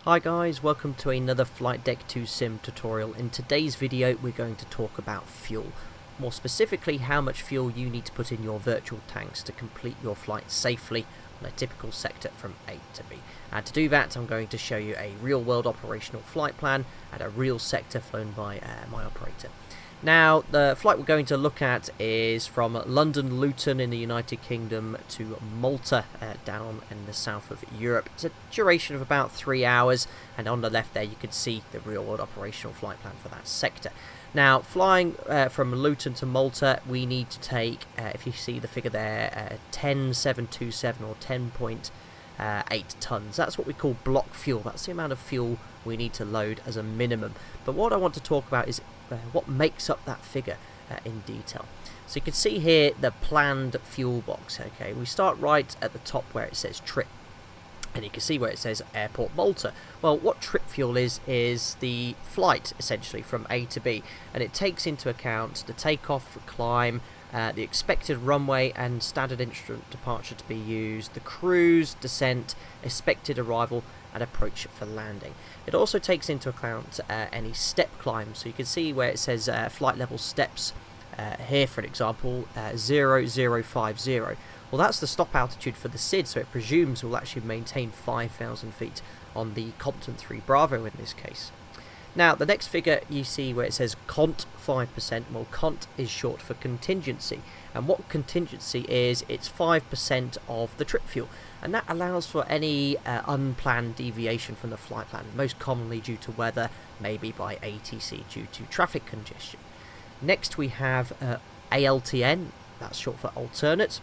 Hi guys, welcome to another Flight Deck 2 Sim tutorial. In today's video we're going to talk about fuel. More specifically, how much fuel you need to put in your virtual tanks to complete your flight safely on a typical sector from A to B. And to do that I'm going to show you a real world operational flight plan and a real sector flown by my operator. Now, the flight we're going to look at is from London, Luton in the United Kingdom to Malta down in the south of Europe. It's a duration of about 3 hours, and on the left there you can see the real world operational flight plan for that sector. Now, flying from Luton to Malta, we need to take, if you see the figure there, 10,727 or 10.8 tons. That's what we call block fuel. That's the amount of fuel we need to load as a minimum. But what I want to talk about is what makes up that figure in detail. So you can see here the planned fuel box. Okay, we start right at the top where it says trip, and you can see where it says Airport Malta. Well, what trip fuel is the flight essentially from A to B, and it takes into account the takeoff, climb, the expected runway and standard instrument departure to be used, the cruise, descent, expected arrival and approach for landing. It also takes into account any step climbs. So you can see where it says flight level steps here, for example, 0050. Well, that's the stop altitude for the SID, so it presumes we'll actually maintain 5,000 feet on the Compton 3 Bravo in this case. Now, the next figure you see where it says cont 5%, well, cont is short for contingency. And what contingency is, it's 5% of the trip fuel. And that allows for any unplanned deviation from the flight plan, most commonly due to weather, maybe by ATC due to traffic congestion. Next we have ALTN, that's short for alternate.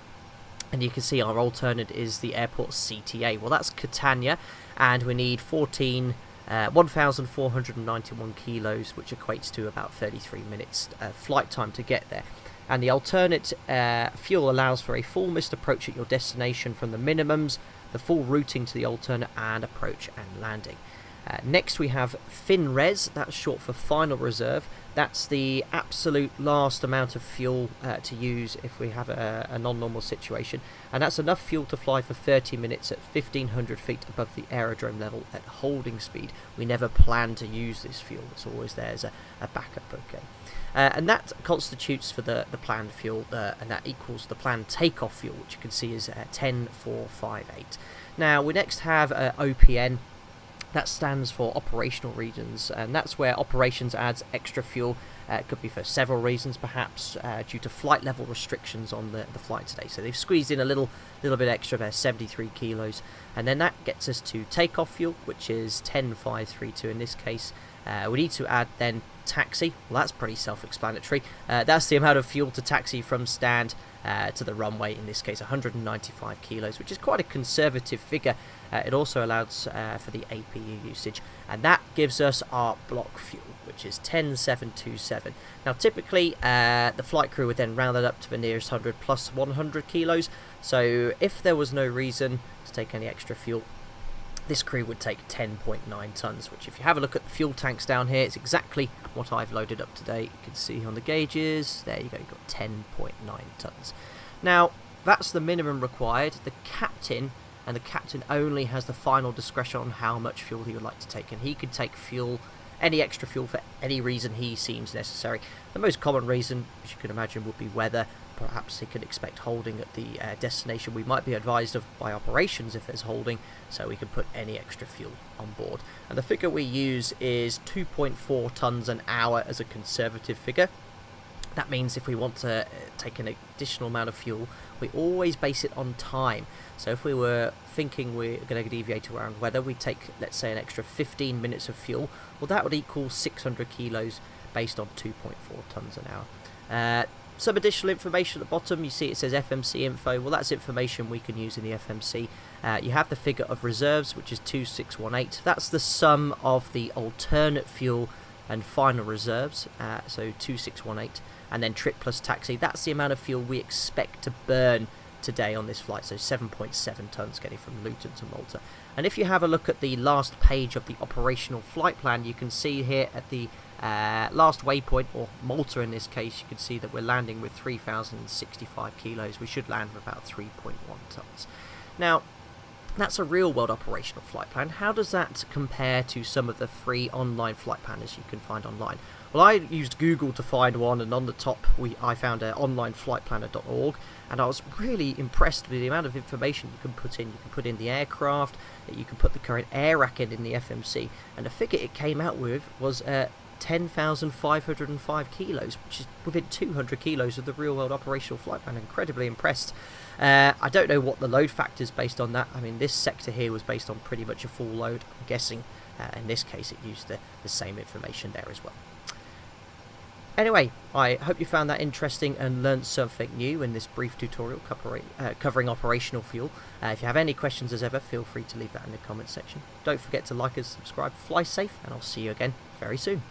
And you can see our alternate is the airport CTA. Well, that's Catania, and we need 1,491 kilos, which equates to about 33 minutes flight time to get there. And the alternate fuel allows for a full missed approach at your destination from the minimums, the full routing to the alternate, and approach and landing. Next we have FinRes, that's short for final reserve. That's the absolute last amount of fuel to use if we have a non-normal situation, and that's enough fuel to fly for 30 minutes at 1,500 feet above the aerodrome level at holding speed. We never plan to use this fuel, it's always there as a backup, okay. And that constitutes for the planned fuel, and that equals the planned takeoff fuel, which you can see is 10,458. Now we next have OPN. That stands for operational regions, and that's where operations adds extra fuel. It could be for several reasons, perhaps due to flight level restrictions on the flight today. So they've squeezed in a little bit extra there, 73 kilos. And then that gets us to takeoff fuel, which is 10,532 in this case. We need to add then taxi. Well, that's pretty self-explanatory. That's the amount of fuel to taxi from stand to the runway, in this case 195 kilos, which is quite a conservative figure. It also allows for the APU usage, and that gives us our block fuel, which is 10,727. Now typically the flight crew would then round that up to the nearest 100 plus 100 kilos, so if there was no reason to take any extra fuel, this crew would take 10.9 tons, which if you have a look at the fuel tanks down here, it's exactly what I've loaded up today. You can see on the gauges, there you go, you've got 10.9 tons. Now, that's the minimum required. The captain only has the final discretion on how much fuel he would like to take, and he could take fuel, any extra fuel, for any reason he seems necessary. The most common reason, as you can imagine, would be weather. Perhaps he could expect holding at the destination. We might be advised of by operations if there's holding, so we can put any extra fuel on board. And the figure we use is 2.4 tons an hour as a conservative figure. That means if we want to take an additional amount of fuel, we always base it on time. So if we were thinking we're going to deviate around weather, we take, let's say, an extra 15 minutes of fuel. Well, that would equal 600 kilos based on 2.4 tons an hour. Some additional information at the bottom, you see it says FMC info. Well, that's information we can use in the FMC. You have the figure of reserves, which is 2618. That's the sum of the alternate fuel and final reserves, so 2618, and then trip plus taxi. That's the amount of fuel we expect to burn today on this flight, so 7.7 tons getting from Luton to Malta. And if you have a look at the last page of the operational flight plan, you can see here at the last waypoint, or Malta in this case, you can see that we're landing with 3,065 kilos. We should land with about 3.1 tons. Now, That's a real-world operational flight plan. How does that compare to some of the free online flight planners you can find online? Well, I used Google to find one, and on the top I found onlineflightplanner.org, and I was really impressed with the amount of information you can put in. You can put in the aircraft, you can put the current air racket in the FMC, and the figure it came out with was 10,505 kilos, which is within 200 kilos of the real-world operational flight plan. Incredibly impressed. I don't know what the load factor is based on that. I mean, this sector here was based on pretty much a full load. I'm guessing in this case it used the same information there as well. Anyway, I hope you found that interesting and learned something new in this brief tutorial covering operational fuel. If you have any questions as ever, feel free to leave that in the comments section. Don't forget to like and subscribe, fly safe, and I'll see you again very soon.